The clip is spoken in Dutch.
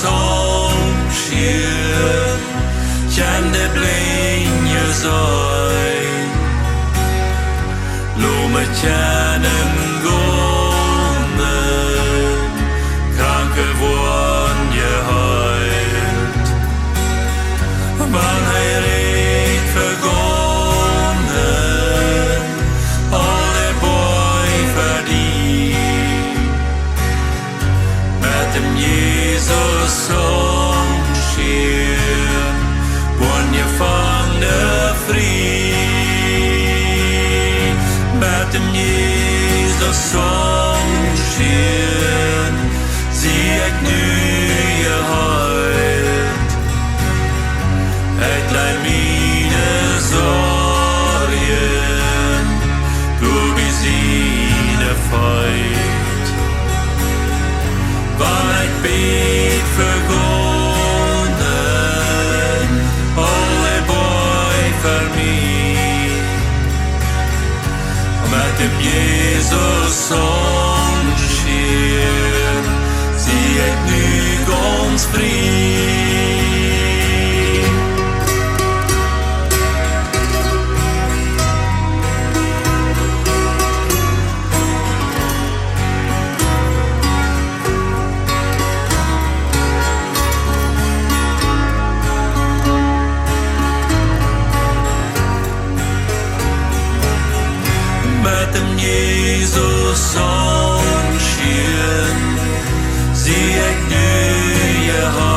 solskinn kände blinje sorg. Låt mig känna gången kanske vånje höjt. Man har rätt förgången alle boy för dig. Med dem Jesus solskinn vånje fanne fri. Med dem Jesus solskinn sier jeg nye høyt. Et lei mine sorgen tog i sine feit. Var et bit forgånden alle boy for mig. Med dem Jesus solskinn sier jeg nygångsfri. Med dem Jesus solskinn sier jeg nye har.